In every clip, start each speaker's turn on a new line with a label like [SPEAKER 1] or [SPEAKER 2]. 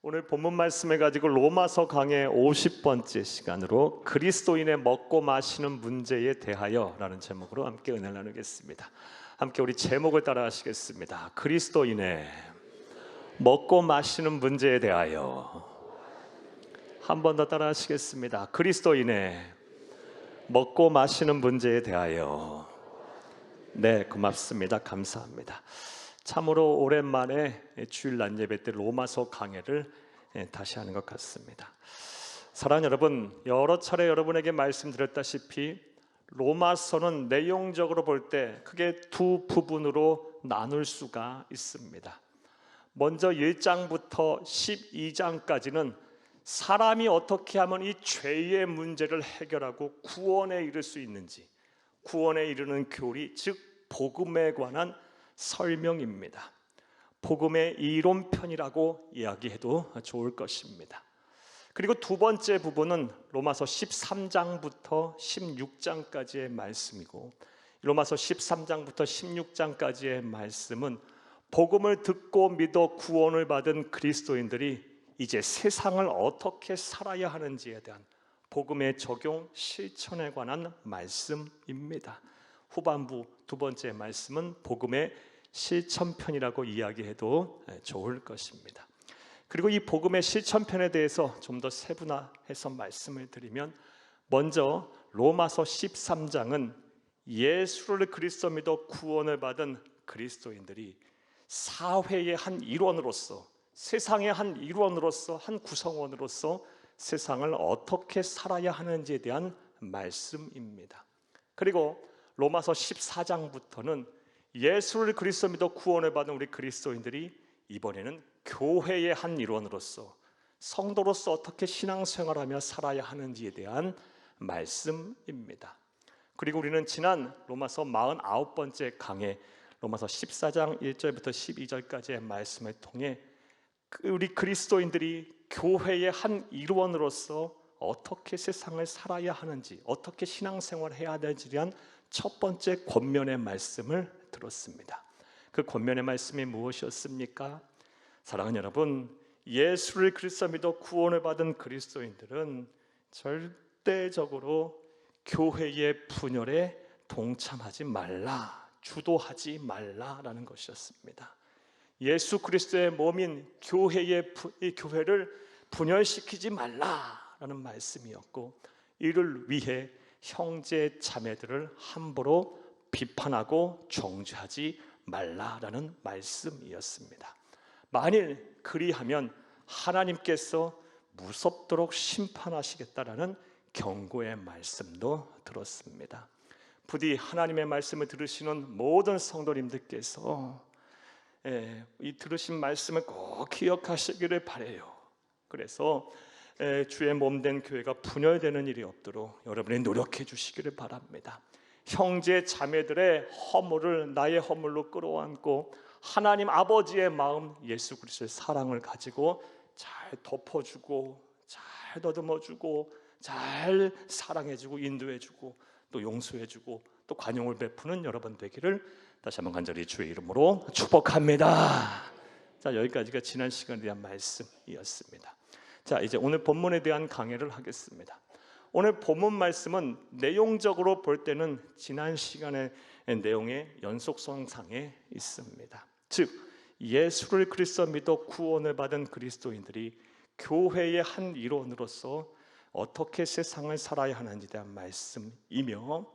[SPEAKER 1] 오늘 본문 말씀을 가지고 로마서 강의 50번째 시간으로 그리스도인의 먹고 마시는 문제에 대하여 라는 제목으로 함께 은혜를 나누겠습니다. 함께 우리 제목을 따라 하시겠습니다. 그리스도인의 먹고 마시는 문제에 대하여. 한 번 더 따라 하시겠습니다. 그리스도인의 먹고 마시는 문제에 대하여. 네, 고맙습니다. 감사합니다. 참으로 오랜만에 주일 낮 예배 때 로마서 강해를 다시 하는 것 같습니다. 사랑하는 여러분, 여러 차례 여러분에게 말씀드렸다시피 로마서는 내용적으로 볼 때 크게 두 부분으로 나눌 수가 있습니다. 먼저 1장부터 12장까지는 사람이 어떻게 하면 이 죄의 문제를 해결하고 구원에 이를 수 있는지, 구원에 이르는 교리, 즉 복음에 관한 설명입니다. 복음의 이론편이라고 이야기해도 좋을 것입니다. 그리고 두 번째 부분은 로마서 13장부터 16장까지의 말씀이고, 로마서 13장부터 16장까지의 말씀은 복음을 듣고 믿어 구원을 받은 그리스도인들이 이제 세상을 어떻게 살아야 하는지에 대한 복음의 적용 실천에 관한 말씀입니다. 후반부 두 번째 말씀은 복음의 실천편이라고 이야기해도 좋을 것입니다. 그리고 이 복음의 실천편에 대해서 좀 더 세분화해서 말씀을 드리면, 먼저 로마서 13장은 예수를 그리스도 믿어 구원을 받은 그리스도인들이 사회의 한 일원으로서, 세상의 한 일원으로서, 한 구성원으로서 세상을 어떻게 살아야 하는지에 대한 말씀입니다. 그리고 로마서 14장부터는 예수를 그리스도 믿어 구원을 받은 우리 그리스도인들이 이번에는 교회의 한 일원으로서, 성도로서 어떻게 신앙생활하며 살아야 하는지에 대한 말씀입니다. 그리고 우리는 지난 로마서 49번째 강해 로마서 14장 1절부터 12절까지의 말씀을 통해 우리 그리스도인들이 교회의 한 일원으로서 어떻게 세상을 살아야 하는지, 어떻게 신앙생활을 해야 되는지에 대한 첫 번째 권면의 말씀을 들었습니다. 그 권면의 말씀이 무엇이었습니까? 사랑하는 여러분, 예수를 그리스도 믿어 구원을 받은 그리스도인들은 절대적으로 교회의 분열에 동참하지 말라, 주도하지 말라라는 것이었습니다. 예수 그리스도의 몸인 교회를 분열시키지 말라라는 말씀이었고, 이를 위해 형제 자매들을 함부로 비판하고 정죄하지 말라라는 말씀이었습니다. 만일 그리하면 하나님께서 무섭도록 심판하시겠다라는 경고의 말씀도 들었습니다. 부디 하나님의 말씀을 들으시는 모든 성도님들께서 이 들으신 말씀을 꼭 기억하시기를 바라요. 그래서 주의 몸된 교회가 분열되는 일이 없도록 여러분이 노력해 주시기를 바랍니다. 형제 자매들의 허물을 나의 허물로 끌어안고 하나님 아버지의 마음, 예수 그리스도의 사랑을 가지고 잘 덮어주고, 잘 더듬어주고, 잘 사랑해주고, 인도해주고, 또 용서해주고, 또 관용을 베푸는 여러분 되기를 다시 한번 간절히 주의 이름으로 축복합니다. 자, 여기까지가 지난 시간에 대한 말씀이었습니다. 자, 이제 오늘 본문에 대한 강해를 하겠습니다. 오늘 본문 말씀은 내용적으로 볼 때는 지난 시간의 내용의 연속성상에 있습니다. 즉, 예수를 그리스도 믿어 구원을 받은 그리스도인들이 교회의 한 일원으로서 어떻게 세상을 살아야 하는지에 대한 말씀이며,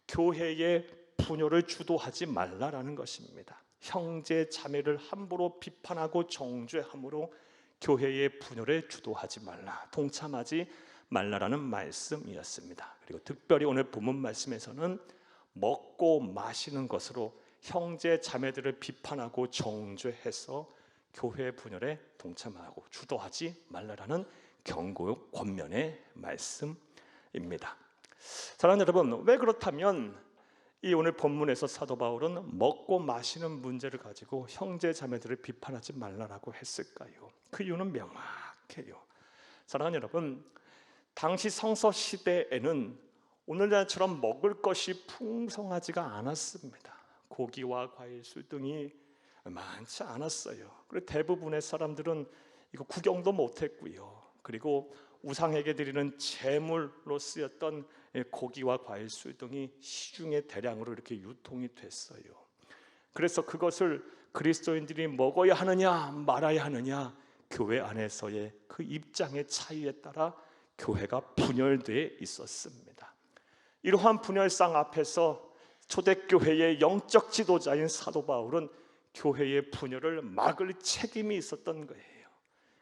[SPEAKER 1] 교회의 분열을 주도하지 말라라는 것입니다. 형제 자매를 함부로 비판하고 정죄함으로 교회의 분열에 주도하지 말라, 동참하지 말라라는 말씀이었습니다. 그리고 특별히 오늘 본문 말씀에서는 먹고 마시는 것으로 형제 자매들을 비판하고 정죄해서 교회 분열에 동참하고 주도하지 말라라는 경고 권면의 말씀입니다. 사랑하는 여러분, 왜 그렇다면 이 오늘 본문에서 사도 바울은 먹고 마시는 문제를 가지고 형제 자매들을 비판하지 말라라고 했을까요? 그 이유는 명확해요. 사랑하는 여러분, 당시 성서 시대에는 오늘날처럼 먹을 것이 풍성하지가 않았습니다. 고기와 과일, 술 등이 많지 않았어요. 그리고 대부분의 사람들은 이거 구경도 못했고요. 그리고 우상에게 드리는 제물로 쓰였던 고기와 과일, 술 등이 시중에 대량으로 이렇게 유통이 됐어요. 그래서 그것을 그리스도인들이 먹어야 하느냐 말아야 하느냐, 교회 안에서의 그 입장의 차이에 따라 교회가 분열되어 있었습니다. 이러한 분열상 앞에서 초대교회의 영적 지도자인 사도 바울은 교회의 분열을 막을 책임이 있었던 거예요.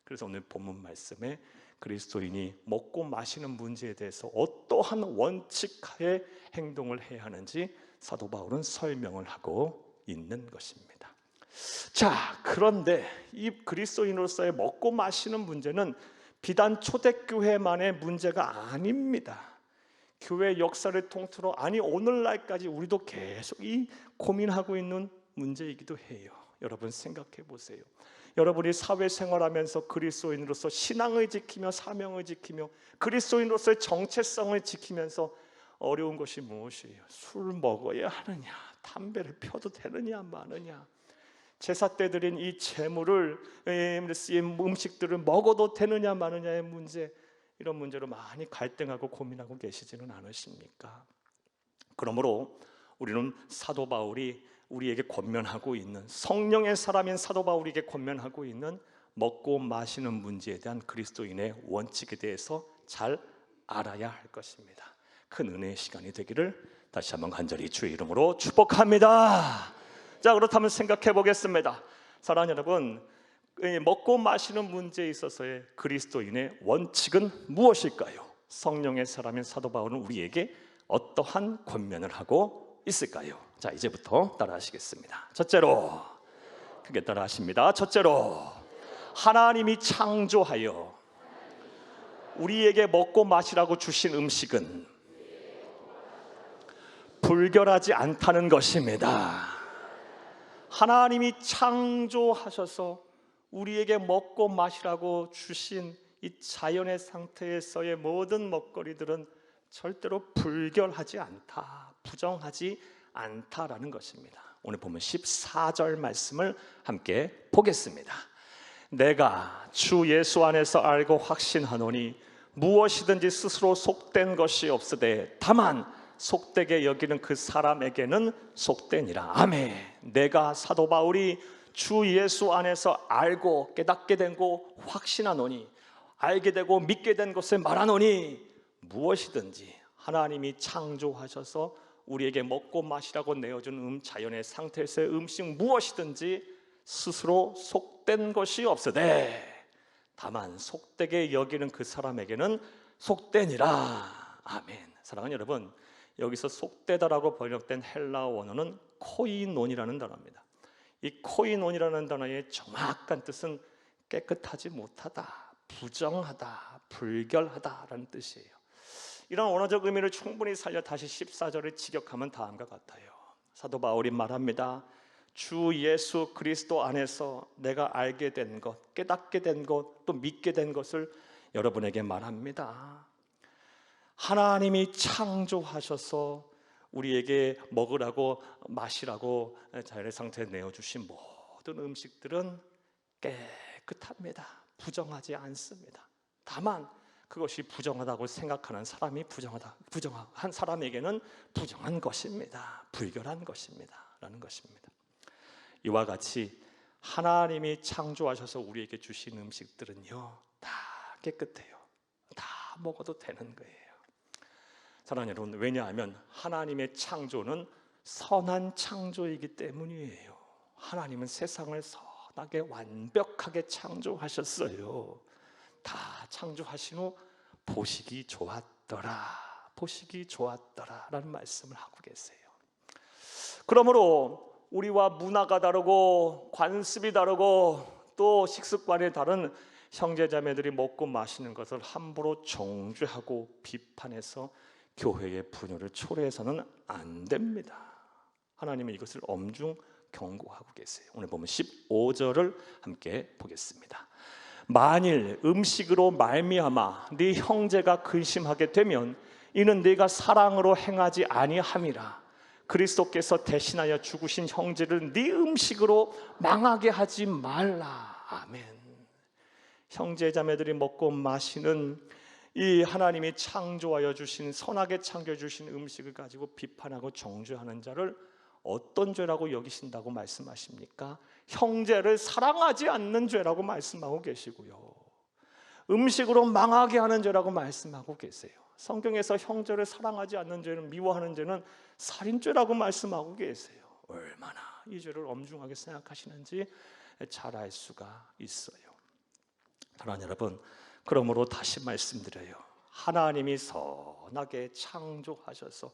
[SPEAKER 1] 그래서 오늘 본문 말씀에 그리스도인이 먹고 마시는 문제에 대해서 어떠한 원칙하에 행동을 해야 하는지 사도 바울은 설명을 하고 있는 것입니다. 자, 그런데 이 그리스도인으로서의 먹고 마시는 문제는 비단 초대교회만의 문제가 아닙니다. 교회 역사를 통틀어, 아니 오늘날까지 우리도 계속 이 고민하고 있는 문제이기도 해요. 여러분 생각해 보세요. 여러분이 사회생활하면서 그리스도인으로서 신앙을 지키며 사명을 지키며 그리스도인으로서의 정체성을 지키면서 어려운 것이 무엇이에요? 술 먹어야 하느냐, 담배를 펴도 되느냐 마느냐, 제사 때 드린 이 제물을, 음식들을 먹어도 되느냐 마느냐의 문제, 이런 문제로 많이 갈등하고 고민하고 계시지는 않으십니까? 그러므로 우리는 사도 바울이 우리에게 권면하고 있는, 성령의 사람인 사도 바울에게 권면하고 있는 먹고 마시는 문제에 대한 그리스도인의 원칙에 대해서 잘 알아야 할 것입니다. 큰 은혜의 시간이 되기를 다시 한번 간절히 주의 이름으로 축복합니다. 자, 그렇다면 생각해 보겠습니다. 사랑하는 여러분, 먹고 마시는 문제에 있어서의 그리스도인의 원칙은 무엇일까요? 성령의 사람인 사도 바울은 우리에게 어떠한 권면을 하고 있을까요? 자, 이제부터 따라하시겠습니다. 첫째로, 크게 따라하십니다. 첫째로, 하나님이 창조하여 우리에게 먹고 마시라고 주신 음식은 불결하지 않다는 것입니다. 하나님이 창조하셔서 우리에게 먹고 마시라고 주신 이 자연의 상태에서의 모든 먹거리들은 절대로 불결하지 않다, 부정하지 않다라는 것입니다. 오늘 보면 14절 말씀을 함께 보겠습니다. 내가 주 예수 안에서 알고 확신하노니 무엇이든지 스스로 속된 것이 없으되 다만 속되게 여기는 그 사람에게는 속되니라. 아멘. 내가 사도 바울이 주 예수 안에서 알고 깨닫게 되고 확신하노니, 알게 되고 믿게 된 것을 말하노니, 무엇이든지 하나님이 창조하셔서 우리에게 먹고 마시라고 내어준 자연의 상태에서의 음식 무엇이든지 스스로 속된 것이 없으되 다만 속되게 여기는 그 사람에게는 속되니라. 아멘. 사랑하는 여러분, 여기서 속되다라고 번역된 헬라어 원어는 코이논이라는 단어입니다. 이 코이논이라는 단어의 정확한 뜻은 깨끗하지 못하다, 부정하다, 불결하다라는 뜻이에요. 이런 언어적 의미를 충분히 살려 다시 14절을 직역하면 다음과 같아요. 사도 바울이 말합니다. 주 예수 그리스도 안에서 내가 알게 된 것, 깨닫게 된 것, 또 믿게 된 것을 여러분에게 말합니다. 하나님이 창조하셔서 우리에게 먹으라고 마시라고 자연의 상태에 내어주신 모든 음식들은 깨끗합니다. 부정하지 않습니다. 다만 그것이 부정하다고 생각하는 사람이 부정한 사람에게는 부정한 것입니다. 불결한 것입니다 라는 것입니다. 이와 같이 하나님이 창조하셔서 우리에게 주신 음식들은요, 다 깨끗해요. 다 먹어도 되는 거예요. 사랑하는 여러분, 왜냐하면 하나님의 창조는 선한 창조이기 때문이에요. 하나님은 세상을 선하게 완벽하게 창조하셨어요. 다 창조하신 후 보시기 좋았더라, 보시기 좋았더라 라는 말씀을 하고 계세요. 그러므로 우리와 문화가 다르고 관습이 다르고 또 식습관이 다른 형제자매들이 먹고 마시는 것을 함부로 정죄하고 비판해서 교회의 분열을 초래해서는 안 됩니다. 하나님은 이것을 엄중 경고하고 계세요. 오늘 보면 15절을 함께 보겠습니다. 만일 음식으로 말미암아 네 형제가 근심하게 되면 이는 네가 사랑으로 행하지 아니함이라. 그리스도께서 대신하여 죽으신 형제를 네 음식으로 망하게 하지 말라. 아멘. 형제 자매들이 먹고 마시는 이 하나님이 창조하여 주신, 선하게 창조해 주신 음식을 가지고 비판하고 정죄하는 자를 어떤 죄라고 여기신다고 말씀하십니까? 형제를 사랑하지 않는 죄라고 말씀하고 계시고요, 음식으로 망하게 하는 죄라고 말씀하고 계세요. 성경에서 형제를 사랑하지 않는 죄는, 미워하는 죄는 살인죄라고 말씀하고 계세요. 얼마나 이 죄를 엄중하게 생각하시는지 잘 알 수가 있어요. 사랑하는 여러분, 그러므로 다시 말씀드려요. 하나님이 선하게 창조하셔서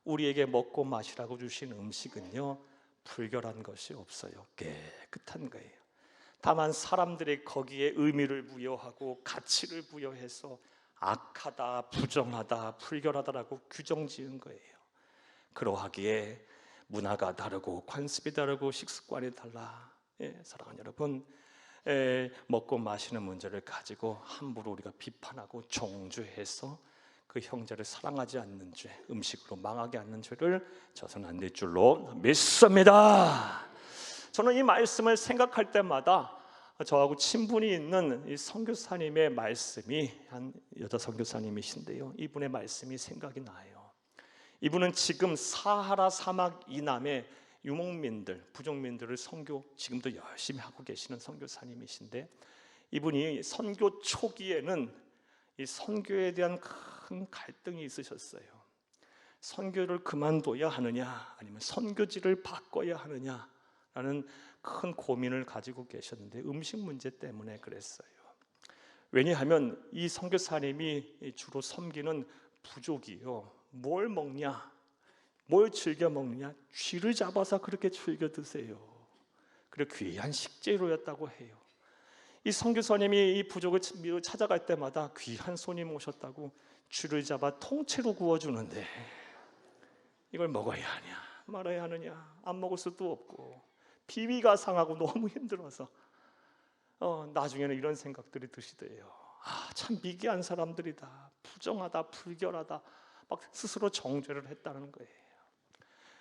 [SPEAKER 1] 우리에게 먹고 마시라고 주신 음식은요, 불결한 것이 없어요. 깨끗한 거예요. 다만 사람들이 거기에 의미를 부여하고 가치를 부여해서 악하다, 부정하다, 불결하다라고 규정 지은 거예요. 그러하기에 문화가 다르고 관습이 다르고 식습관이 달라. 사랑하는 여러분, 먹고 마시는 문제를 가지고 함부로 우리가 비판하고 정죄해서 그 형제를 사랑하지 않는 죄, 음식으로 망하게 하는 죄를 져서는 안 될 줄로 믿습니다. 저는 이 말씀을 생각할 때마다 저하고 친분이 있는 이 선교사님의 말씀이, 한 여자 선교사님이신데요, 이분의 말씀이 생각이 나요. 이분은 지금 사하라 사막 이남의 유목민들, 부족민들을 선교 지금도 열심히 하고 계시는 선교사님이신데, 이분이 선교 초기에는 이 선교에 대한 큰 갈등이 있으셨어요. 선교를 그만둬야 하느냐, 아니면 선교지를 바꿔야 하느냐라는 큰 고민을 가지고 계셨는데, 음식 문제 때문에 그랬어요. 왜냐하면 이 선교사님이 주로 섬기는 부족이요, 뭘 먹냐, 뭘 즐겨 먹느냐, 쥐를 잡아서 그렇게 즐겨 드세요. 그리고 귀한 식재료였다고 해요. 이 선교사님이 이 부족을 찾아갈 때마다 귀한 손님 오셨다고 쥐를 잡아 통째로 구워주는데, 이걸 먹어야 하냐 말아야 하느냐, 안 먹을 수도 없고 비위가 상하고 너무 힘들어서 나중에는 이런 생각들이 드시대요. 참 미개한 사람들이다, 부정하다, 불결하다, 막 스스로 정죄를 했다는 거예요.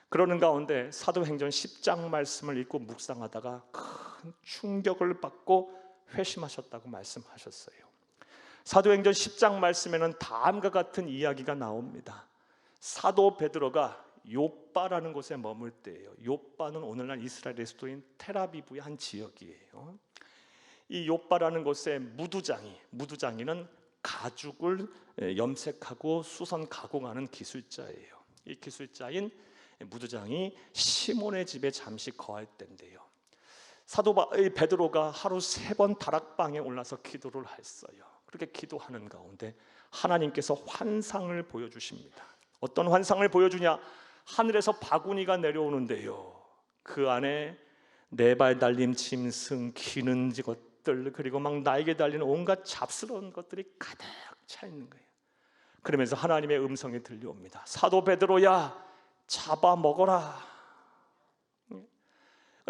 [SPEAKER 1] 그러는 가운데 사도행전 10장 말씀을 읽고 묵상하다가 큰 충격을 받고 회심하셨다고 말씀하셨어요. 사도행전 10장 말씀에는 다음과 같은 이야기가 나옵니다. 사도 베드로가 요빠라는 곳에 머물 때예요. 요빠는 오늘날 이스라엘의 수도인 텔아비브의 한 지역이에요. 이 요빠라는 곳에 무두장이는 가죽을 염색하고 수선 가공하는 기술자예요. 이 기술자인 무두장이 시몬의 집에 잠시 거할 때인데요, 사도 베드로가 하루 3번 다락방에 올라서 기도를 했어요. 그렇게 기도하는 가운데 하나님께서 환상을 보여주십니다. 어떤 환상을 보여주냐, 하늘에서 바구니가 내려오는데요, 그 안에 4발 달린 짐승, 기는 것들, 그리고 막 날개 달린 온갖 잡스러운 것들이 가득 차 있는 거예요. 그러면서 하나님의 음성이 들려옵니다. 사도 베드로야, 잡아 먹어라.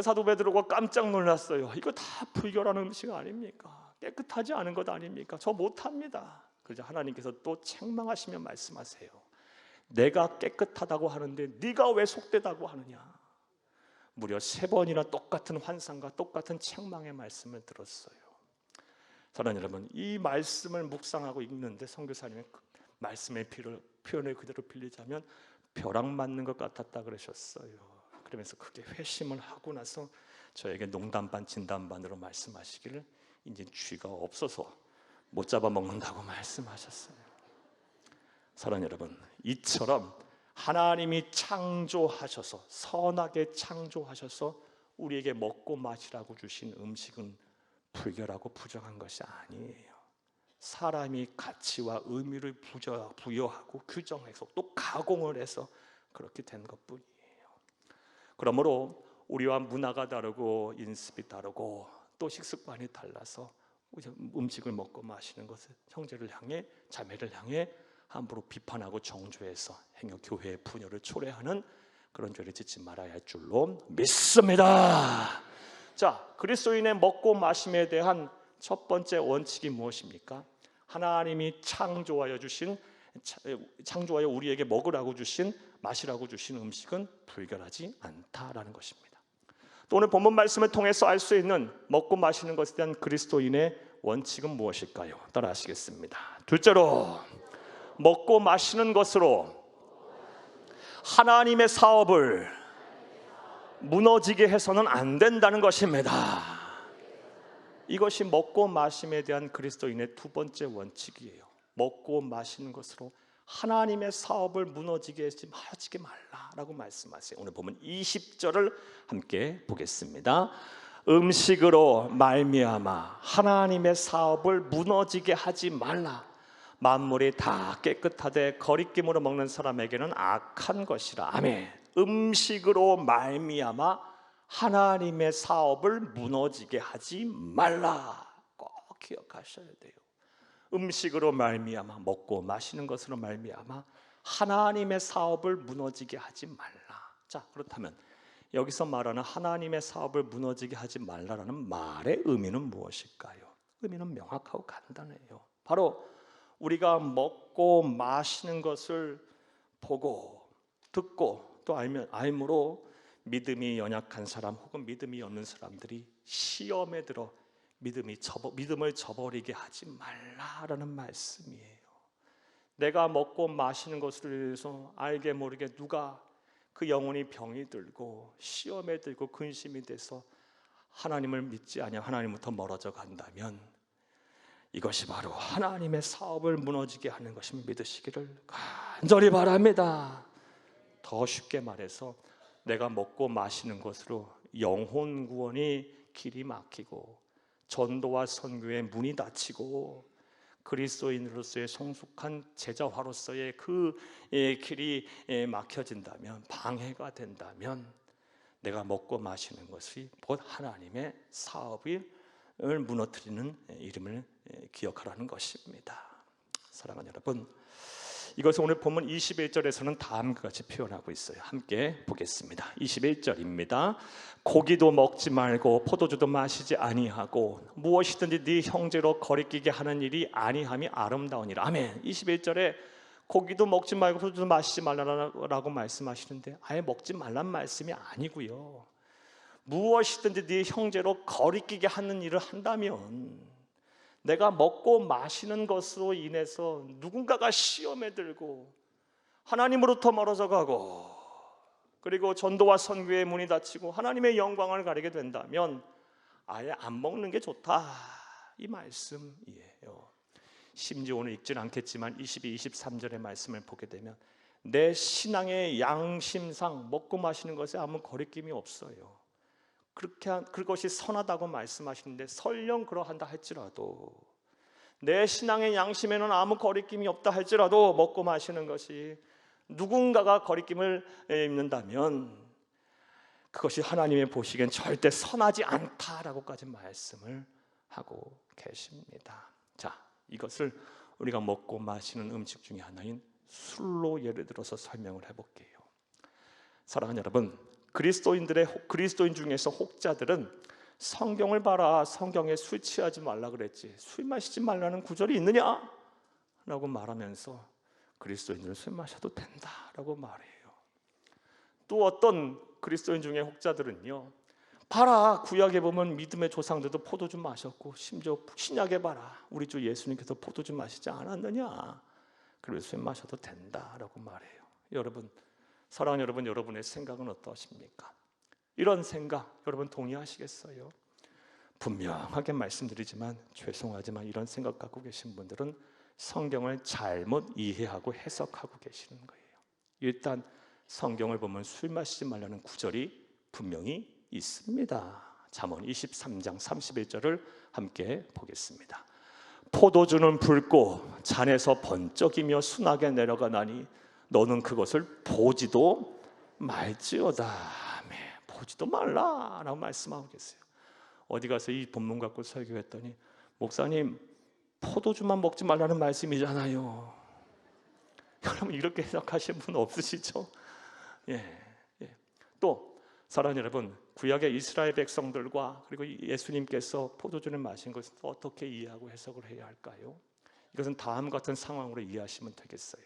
[SPEAKER 1] 사도 베드로가 깜짝 놀랐어요. 이거 다 불결한 음식 아닙니까? 깨끗하지 않은 것 아닙니까? 저 못합니다. 그래서 하나님께서 또 책망하시며 말씀하세요. 내가 깨끗하다고 하는데 네가 왜 속되다고 하느냐. 무려 3번이나 똑같은 환상과 똑같은 책망의 말씀을 들었어요. 사랑하는 여러분, 이 말씀을 묵상하고 읽는데 선교사님의 말씀의 표현을 그대로 빌리자면 벼락 맞는 것 같았다 그러셨어요. 그러면서 그게 회심을 하고 나서 저에게 농담 반 진담 반으로 말씀하시기를 이제 쥐가 없어서 못 잡아먹는다고 말씀하셨어요. 사랑하는 여러분, 이처럼 하나님이 창조하셔서, 선하게 창조하셔서 우리에게 먹고 마시라고 주신 음식은 불결하고 부정한 것이 아니에요. 사람이 가치와 의미를 부여하고 규정해서 또 가공을 해서 그렇게 된 것뿐이에요. 그러므로 우리와 문화가 다르고 인습이 다르고 또 식습관이 달라서 음식을 먹고 마시는 것을 형제를 향해, 자매를 향해 함부로 비판하고 정죄해서 행여 교회의 분열을 초래하는 그런 죄를 짓지 말아야 할 줄로 믿습니다. 자, 그리스도인의 먹고 마심에 대한 첫 번째 원칙이 무엇입니까? 하나님이 창조하여 우리에게 먹으라고 주신, 마시라고 주신 음식은 불결하지 않다라는 것입니다. 또 오늘 본문 말씀을 통해서 알 수 있는 먹고 마시는 것에 대한 그리스도인의 원칙은 무엇일까요? 따라 하시겠습니다. 둘째로, 먹고 마시는 것으로 하나님의 사업을 무너지게 해서는 안 된다는 것입니다. 이것이 먹고 마심에 대한 그리스도인의 두 번째 원칙이에요. 먹고 마시는 것으로 하나님의 사업을 무너지게 하지 말라라고 말씀하세요. 오늘 보면 20절을 함께 보겠습니다. 음식으로 말미암아 하나님의 사업을 무너지게 하지 말라. 만물이 다 깨끗하되 거리낌으로 먹는 사람에게는 악한 것이라. 아멘. 음식으로 말미암아 하나님의 사업을 무너지게 하지 말라. 꼭 기억하셔야 돼요. 음식으로 말미암아, 먹고 마시는 것으로 말미암아 하나님의 사업을 무너지게 하지 말라. 자, 그렇다면 여기서 말하는 하나님의 사업을 무너지게 하지 말라라는 말의 의미는 무엇일까요? 의미는 명확하고 간단해요. 바로 우리가 먹고 마시는 것을 보고 듣고 또 알므로 믿음이 연약한 사람 혹은 믿음이 없는 사람들이 시험에 들어 믿음을 저버리게 하지 말라라는 말씀이에요. 내가 먹고 마시는 것을 위해서 알게 모르게 누가 그 영혼이 병이 들고 시험에 들고 근심이 돼서 하나님을 믿지 아니하 하나님부터 멀어져 간다면 이것이 바로 하나님의 사업을 무너지게 하는 것임을 믿으시기를 간절히 바랍니다. 더 쉽게 말해서 내가 먹고 마시는 것으로 영혼 구원이 길이 막히고 전도와 선교의 문이 닫히고 그리스도인으로서의 성숙한 제자화로서의 그 길이 막혀진다면, 방해가 된다면 내가 먹고 마시는 것이 곧 하나님의 사업을 무너뜨리는 이름을 기억하라는 것입니다. 사랑하는 여러분, 이것을 오늘 본문 21절에서는 다음과 같이 표현하고 있어요. 함께 보겠습니다. 21절입니다. 고기도 먹지 말고 포도주도 마시지 아니하고 무엇이든지 네 형제로 거리끼게 하는 일이 아니함이 아름다우니라. 아멘. 21절에 고기도 먹지 말고 포도주도 마시지 말라라고 말씀하시는데 아예 먹지 말란 말씀이 아니고요. 무엇이든지 네 형제로 거리끼게 하는 일을 한다면, 내가 먹고 마시는 것으로 인해서 누군가가 시험에 들고 하나님으로부터 멀어져 가고 그리고 전도와 선교의 문이 닫히고 하나님의 영광을 가리게 된다면 아예 안 먹는 게 좋다, 이 말씀이에요. 심지어 오늘 읽지는 않겠지만 22, 23절의 말씀을 보게 되면 내 신앙의 양심상 먹고 마시는 것에 아무 거리낌이 없어요. 그것이 선하다고 말씀하시는데 설령 그러한다 할지라도, 내 신앙의 양심에는 아무 거리낌이 없다 할지라도 먹고 마시는 것이 누군가가 거리낌을 입는다면 그것이 하나님의 보시기엔 절대 선하지 않다라고까지 말씀을 하고 계십니다. 자, 이것을 우리가 먹고 마시는 음식 중에 하나인 술로 예를 들어서 설명을 해볼게요. 사랑하는 여러분, 그리스도인 중에서 혹자들은 성경을 봐라, 성경에 술 취하지 말라 그랬지 술 마시지 말라는 구절이 있느냐? 라고 말하면서 그리스도인들은 술 마셔도 된다라고 말해요. 또 어떤 그리스도인 중에 혹자들은요, 봐라, 구약에 보면 믿음의 조상들도 포도주 마셨고 심지어 신약에 봐라, 우리 주 예수님께서 포도주 마시지 않았느냐? 그래서 술 마셔도 된다라고 말해요. 여러분, 사랑하는 여러분, 여러분의 생각은 어떠십니까? 이런 생각 여러분 동의하시겠어요? 분명하게 말씀드리지만 죄송하지만 이런 생각 갖고 계신 분들은 성경을 잘못 이해하고 해석하고 계시는 거예요. 일단 성경을 보면 술 마시지 말라는 구절이 분명히 있습니다. 잠언 23장 31절을 함께 보겠습니다. 포도주는 붉고 잔에서 번쩍이며 순하게 내려가나니 너는 그것을 보지도 말지어다. 보지도 말라라고 말씀하고 계세요. 어디 가서 이 본문 갖고 설교했더니 목사님, 포도주만 먹지 말라는 말씀이잖아요. 여러분, 이렇게 생각하시는 분 없으시죠? 예. 또 사랑하는 여러분, 구약의 이스라엘 백성들과 그리고 예수님께서 포도주를 마신 것을 어떻게 이해하고 해석을 해야 할까요? 이것은 다음 같은 상황으로 이해하시면 되겠어요.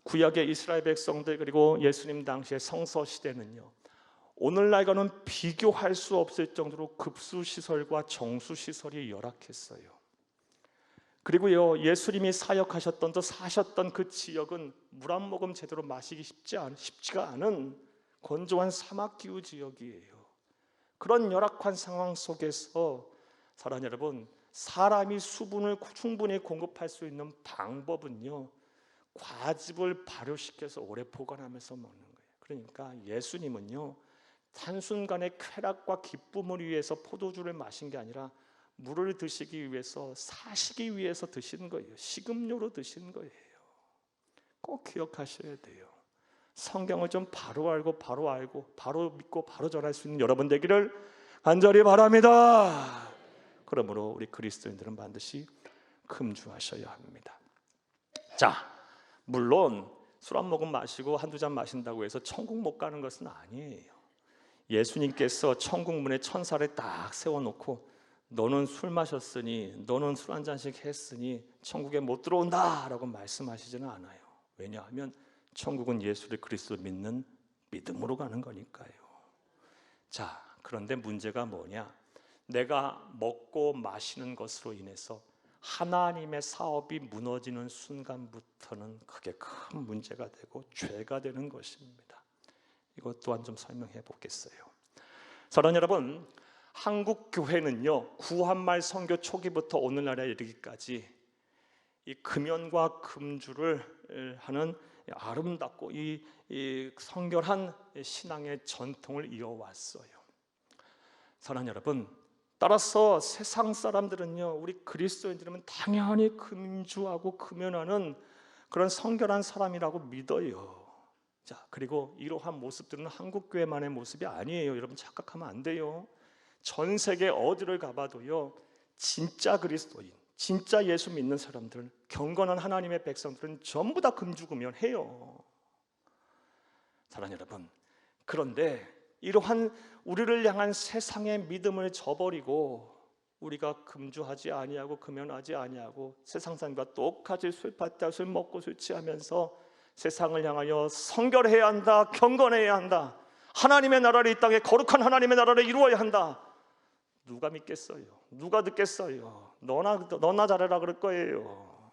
[SPEAKER 1] 구약의 이스라엘 백성들 그리고 예수님 당시의 성서 시대는요, 오늘날과는 비교할 수 없을 정도로 급수시설과 정수시설이 열악했어요. 그리고요, 예수님이 사역하셨던 또 사셨던 그 지역은 물 한 모금 제대로 마시기 쉽지가 않은 건조한 사막기후 지역이에요. 그런 열악한 상황 속에서 사랑하는 여러분, 사람이 수분을 충분히 공급할 수 있는 방법은요, 과즙을 발효시켜서 오래 보관하면서 먹는 거예요. 그러니까 예수님은요, 한순간의 쾌락과 기쁨을 위해서 포도주를 마신 게 아니라 물을 드시기 위해서, 사시기 위해서 드시는 거예요. 식음료로 드시는 거예요. 꼭 기억하셔야 돼요. 성경을 좀 바로 알고 바로 믿고 바로 전할 수 있는 여러분 되기를 간절히 바랍니다. 그러므로 우리 그리스도인들은 반드시 금주하셔야 합니다. 자, 물론 술 한 모금 마시고 한두 잔 마신다고 해서 천국 못 가는 것은 아니에요. 예수님께서 천국 문에 천사를 딱 세워놓고 너는 술 마셨으니, 너는 술 한 잔씩 했으니 천국에 못 들어온다 라고 말씀하시지는 않아요. 왜냐하면 천국은 예수를 그리스도 믿는 믿음으로 가는 거니까요. 자, 그런데 문제가 뭐냐? 내가 먹고 마시는 것으로 인해서 하나님의 사업이 무너지는 순간부터는 그게 큰 문제가 되고 죄가 되는 것입니다. 이것 또한 좀 설명해 보겠어요. 사랑하는 여러분, 한국 교회는요, 구한말 선교 초기부터 오늘날에 이르기까지 이 금연과 금주를 하는 아름답고 이 성결한 신앙의 전통을 이어왔어요. 사랑하는 여러분, 따라서 세상 사람들은요, 우리 그리스도인들은 당연히 금주하고 금연하는 그런 성결한 사람이라고 믿어요. 자, 그리고 이러한 모습들은 한국 교회만의 모습이 아니에요. 여러분 착각하면 안 돼요. 전 세계 어디를 가봐도요, 진짜 그리스도인, 진짜 예수 믿는 사람들, 경건한 하나님의 백성들은 전부 다 금주금연해요. 사랑하는 여러분, 그런데 이러한 우리를 향한 세상의 믿음을 저버리고 우리가 금주하지 아니하고 금연하지 아니하고 세상 사람과 똑같이 술 받다 술 먹고 술 취하면서 세상을 향하여 성결해야 한다, 경건해야 한다, 하나님의 나라를 이 땅에 거룩한 하나님의 나라를 이루어야 한다. 누가 믿겠어요? 누가 듣겠어요? 너나 잘해라 그럴 거예요.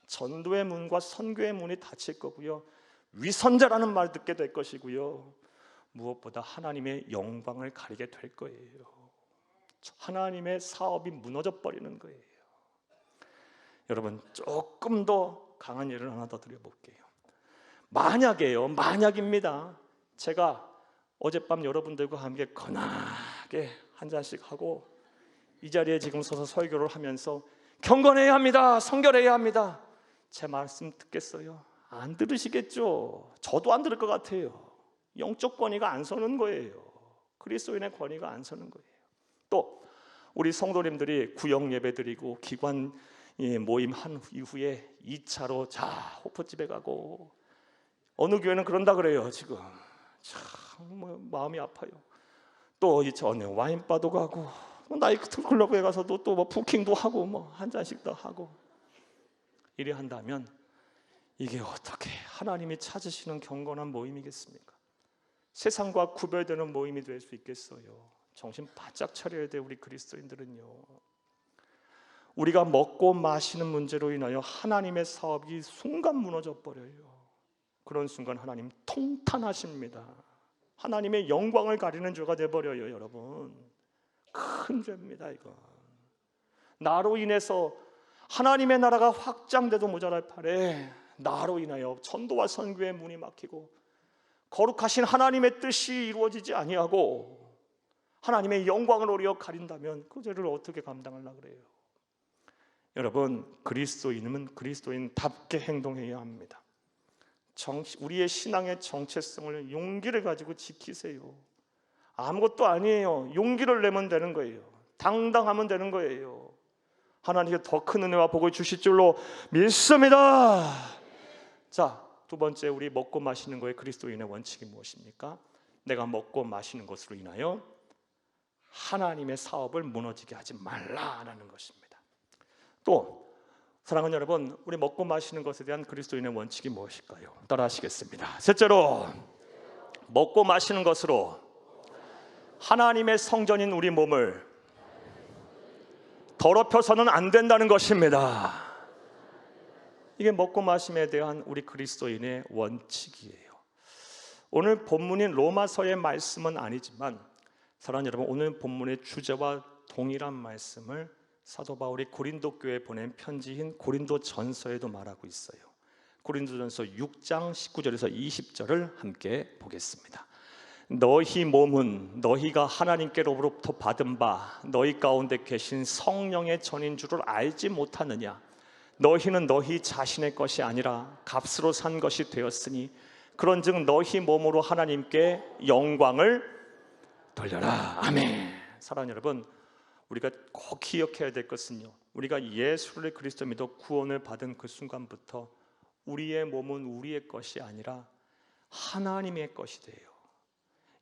[SPEAKER 1] 전도의 문과 선교의 문이 닫힐 거고요, 위선자라는 말 듣게 될 것이고요, 무엇보다 하나님의 영광을 가리게 될 거예요. 하나님의 사업이 무너져 버리는 거예요. 여러분, 조금 더 강한 예를 하나 더 드려볼게요. 만약에요, 만약입니다, 제가 어젯밤 여러분들과 함께 건하게 한 잔씩 하고 이 자리에 지금 서서 설교를 하면서 경건해야 합니다, 성결해야 합니다, 제 말씀 듣겠어요? 안 들으시겠죠? 저도 안 들을 것 같아요. 영적 권위가 안 서는 거예요. 그리스도인의 권위가 안 서는 거예요. 또 우리 성도님들이 구역 예배 드리고 기관 모임 한 이후에 2차로 자 호프집에 가고, 어느 교회는 그런다 그래요. 지금 참 마음이 아파요. 또 이 전에 와인바도 가고 나이트 클럽에 가서도 또 뭐 부킹도 하고 뭐 한 잔씩 더 하고 이래 한다면 이게 어떻게 하나님이 찾으시는 경건한 모임이겠습니까? 세상과 구별되는 모임이 될 수 있겠어요? 정신 바짝 차려야 돼. 우리 그리스도인들은요, 우리가 먹고 마시는 문제로 인하여 하나님의 사업이 순간 무너져 버려요. 그런 순간 하나님 통탄하십니다. 하나님의 영광을 가리는 죄가 돼버려요. 여러분, 큰 죄입니다. 이건 나로 인해서 하나님의 나라가 확장돼도 모자랄 판에 나로 인하여 전도와 선교의 문이 막히고 거룩하신 하나님의 뜻이 이루어지지 아니하고 하나님의 영광을 오려 가린다면 그 죄를 어떻게 감당하려고 그래요? 여러분, 그리스도인은 그리스도인답게 행동해야 합니다. 우리의 신앙의 정체성을, 용기를 가지고 지키세요. 아무것도 아니에요. 용기를 내면 되는 거예요. 당당하면 되는 거예요. 하나님께 더 큰 은혜와 복을 주실 줄로 믿습니다. 자, 두 번째, 우리 먹고 마시는 거에 그리스도인의 원칙이 무엇입니까? 내가 먹고 마시는 것으로 인하여 하나님의 사업을 무너지게 하지 말라라는 것입니다. 또 사랑하는 여러분, 우리 먹고 마시는 것에 대한 그리스도인의 원칙이 무엇일까요? 따라 하시겠습니다. 셋째로, 먹고 마시는 것으로 하나님의 성전인 우리 몸을 더럽혀서는 안 된다는 것입니다. 이게 먹고 마심에 대한 우리 그리스도인의 원칙이에요. 오늘 본문인 로마서의 말씀은 아니지만 사랑하는 여러분, 오늘 본문의 주제와 동일한 말씀을 사도 바울이 고린도 교회에 보낸 편지인 고린도전서에도 말하고 있어요. 고린도전서 6장 19절에서 20절을 함께 보겠습니다. 너희 몸은 너희가 하나님께로부터 받은 바 너희 가운데 계신 성령의 전인 줄을 알지 못하느냐? 너희는 너희 자신의 것이 아니라 값으로 산 것이 되었으니 그런즉 너희 몸으로 하나님께 영광을 돌려라. 아멘. 사랑하는 여러분, 우리가 꼭 기억해야 될 것은요, 우리가 예수를 그리스도 믿어 구원을 받은 그 순간부터 우리의 몸은 우리의 것이 아니라 하나님의 것이 돼요.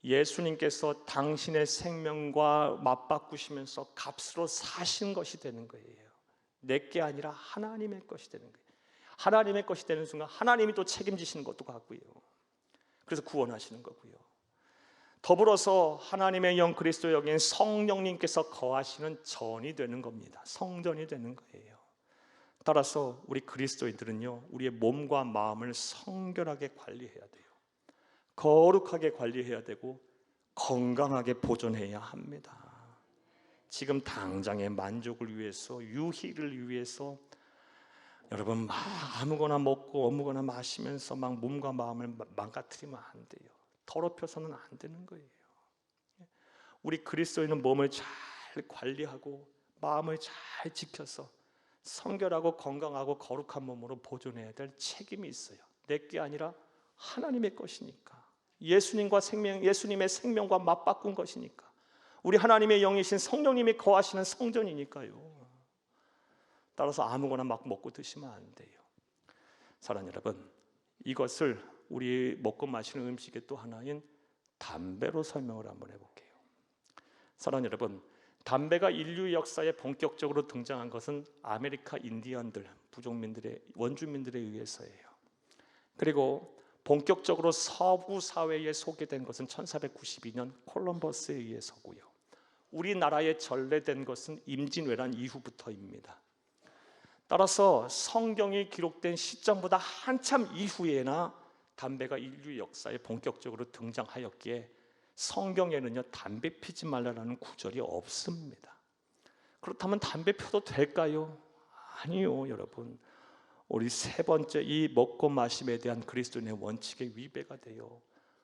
[SPEAKER 1] 예수님께서 당신의 생명과 맞바꾸시면서 값으로 사신 것이 되는 거예요. 내게 아니라 하나님의 것이 되는 거예요. 하나님의 것이 되는 순간 하나님이 또 책임지시는 것도 같고요. 그래서 구원하시는 거고요. 더불어서 하나님의 영 그리스도 여기엔 성령님께서 거하시는 전이 되는 겁니다. 성전이 되는 거예요. 따라서 우리 그리스도인들은요, 우리의 몸과 마음을 성결하게 관리해야 돼요. 거룩하게 관리해야 되고 건강하게 보존해야 합니다. 지금 당장의 만족을 위해서, 유희를 위해서 여러분 막 아무거나 먹고 아무거나 마시면서 막 몸과 마음을 망가뜨리면 안 돼요. 더럽혀서는 안 되는 거예요. 우리 그리스도인은 몸을 잘 관리하고 마음을 잘 지켜서 성결하고 건강하고 거룩한 몸으로 보존해야 될 책임이 있어요. 내게 아니라 하나님의 것이니까. 예수님의 생명과 맞바꾼 것이니까. 우리 하나님의 영이신 성령님이 거하시는 성전이니까요. 따라서 아무거나 막 먹고 드시면 안 돼요. 사랑하는 여러분, 이것을 우리 먹고 마시는 음식의 또 하나인 담배로 설명을 한번 해볼게요. 사랑하는 여러분, 담배가 인류 역사에 본격적으로 등장한 것은 아메리카 인디언들, 부족민들의 원주민들에 의해서예요. 그리고 본격적으로 서부 사회에 소개된 것은 1492년 콜럼버스에 의해서고요. 우리나라에 전래된 것은 임진왜란 이후부터입니다. 따라서 성경이 기록된 시점보다 한참 이후에나 담배가 인류 역사에 본격적으로 등장하였기에 성경에는요, 담배 피지 말라라는 구절이 없습니다. 그렇다면 담배 펴도 될까요? 아니요, 여러분. 우리 세 번째, 이 먹고 마심에 대한 그리스도인의 원칙에 위배가 돼요.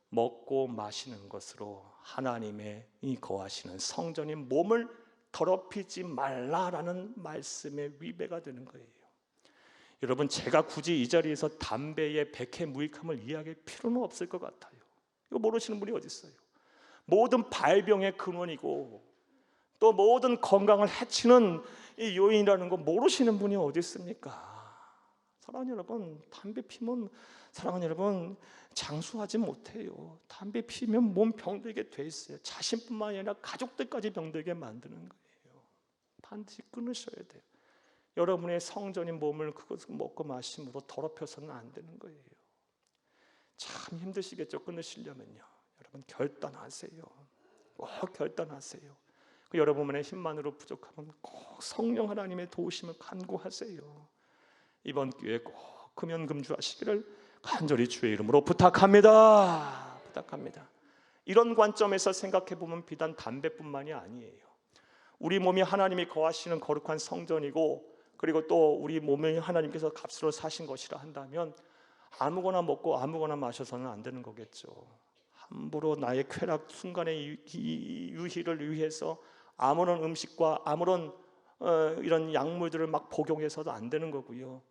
[SPEAKER 1] 먹고 마시는 것으로 하나님의 이 거하시는 성전인 몸을 더럽히지 말라라는 말씀에 위배가 되는 거예요. 여러분, 제가 굳이 이 자리에서 담배의 백해무익함을 이야기할 필요는 없을 것 같아요. 이거 모르시는 분이 어디 있어요? 모든 발병의 근원이고 또 모든 건강을 해치는 이 요인이라는 거 모르시는 분이 어디 있습니까? 사랑하는 여러분, 담배 피면 사랑하는 여러분 장수하지 못해요. 담배 피면 몸 병들게 돼 있어요. 자신뿐만 아니라 가족들까지 병들게 만드는 거예요. 반드시 끊으셔야 돼요. 여러분의 성전인 몸을 그것을 먹고 마심으로 더럽혀서는 안 되는 거예요. 참 힘드시겠죠, 끊으시려면요. 여러분 결단하세요. 꼭 결단하세요. 그 여러분의 힘만으로 부족하면 꼭 성령 하나님의 도우심을 간구하세요. 이번 기회에 꼭 금연 금주하시기를 간절히 주의 이름으로 부탁합니다. 이런 관점에서 생각해 보면 비단 담배뿐만이 아니에요. 우리 몸이 하나님이 거하시는 거룩한 성전이고, 그리고 또 우리 몸이 하나님께서 값으로 사신 것이라 한다면 아무거나 먹고 아무거나 마셔서는 안 되는 거겠죠. 함부로 나의 쾌락 순간의 유희를 위해서 아무런 음식과 아무런 이런 약물들을 막 복용해서도 안 되는 거고요.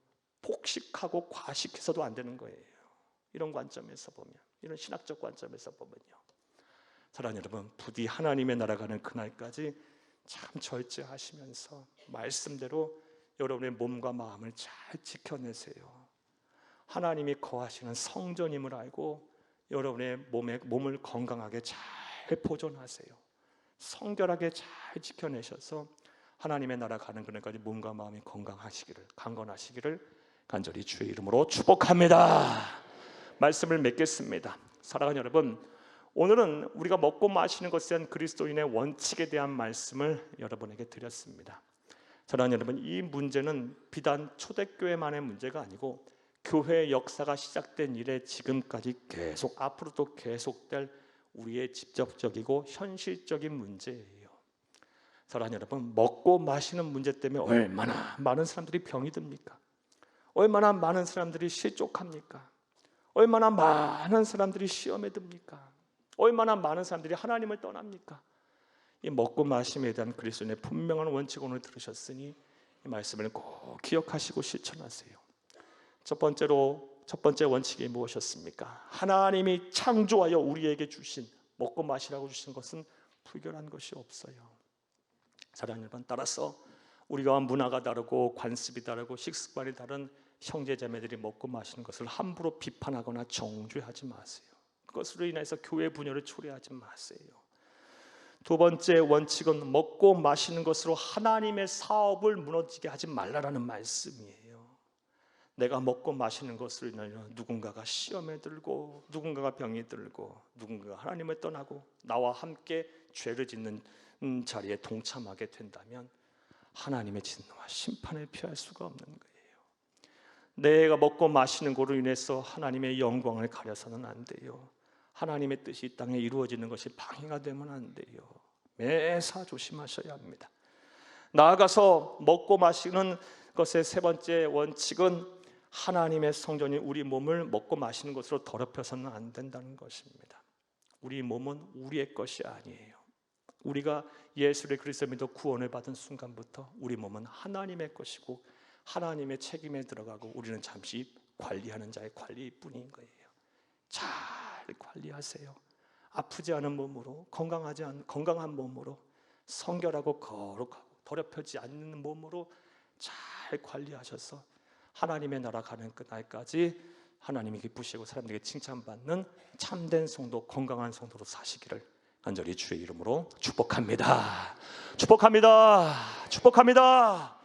[SPEAKER 1] 폭식하고 과식해서도 안 되는 거예요. 이런 관점에서 보면, 이런 신학적 관점에서 보면요. 사랑하는 여러분, 부디 하나님의 나라 가는 그날까지 참 절제하시면서 말씀대로 여러분의 몸과 마음을 잘 지켜내세요. 하나님이 거하시는 성전임을 알고 여러분의 몸을 건강하게 잘 보존하세요. 성결하게 잘 지켜내셔서 하나님의 나라 가는 그날까지 몸과 마음이 건강하시기를, 강건하시기를 간절히 주의 이름으로 축복합니다. 말씀을 맺겠습니다. 사랑하는 여러분, 오늘은 우리가 먹고 마시는 것에 대한 그리스도인의 원칙에 대한 말씀을 여러분에게 드렸습니다. 사랑하는 여러분, 이 문제는 비단 초대교회만의 문제가 아니고 교회의 역사가 시작된 이래 지금까지 계속 앞으로도 계속될 우리의 직접적이고 현실적인 문제예요. 사랑하는 여러분, 먹고 마시는 문제 때문에 얼마나 많은 사람들이 병이 듭니까? 얼마나 많은 사람들이 실족합니까? 얼마나 많은 사람들이 시험에 듭니까? 얼마나 많은 사람들이 하나님을 떠납니까? 이 먹고 마심에 대한 그리스도인의 분명한 원칙 오늘 들으셨으니 이 말씀을 꼭 기억하시고 실천하세요. 첫 번째 원칙이 무엇이었습니까? 하나님이 창조하여 우리에게 주신 먹고 마시라고 주신 것은 불결한 것이 없어요. 사랑하는 여러분, 따라서 우리가 문화가 다르고 관습이 다르고 식습관이 다른 형제자매들이 먹고 마시는 것을 함부로 비판하거나 정죄하지 마세요. 그것으로 인해서 교회 분열을 초래하지 마세요. 두 번째 원칙은 먹고 마시는 것으로 하나님의 사업을 무너지게 하지 말라라는 말씀이에요. 내가 먹고 마시는 것으로 인하여 누군가가 시험에 들고 누군가가 병이 들고 누군가가 하나님을 떠나고 나와 함께 죄를 짓는 자리에 동참하게 된다면 하나님의 진노와 심판을 피할 수가 없는 거예요. 내가 먹고 마시는 것으로 인해서 하나님의 영광을 가려서는 안 돼요. 하나님의 뜻이 이 땅에 이루어지는 것이 방해가 되면 안 돼요. 매사 조심하셔야 합니다. 나아가서 먹고 마시는 것의 세 번째 원칙은 하나님의 성전인 우리 몸을 먹고 마시는 것으로 더럽혀서는 안 된다는 것입니다. 우리 몸은 우리의 것이 아니에요. 우리가 예수를 그리스도 믿어 구원을 받은 순간부터 우리 몸은 하나님의 것이고 하나님의 책임에 들어가고 우리는 잠시 관리하는 자의 관리뿐인 거예요. 잘 관리하세요. 아프지 않은 몸으로 건강한 몸으로 성결하고 거룩하고 더럽혀지지 않는 몸으로 잘 관리하셔서 하나님의 나라 가는 그날까지 하나님이 기쁘시고 사람들에게 칭찬받는 참된 성도, 건강한 성도로 사시기를 간절히 주의 이름으로 축복합니다. 축복합니다. 축복합니다.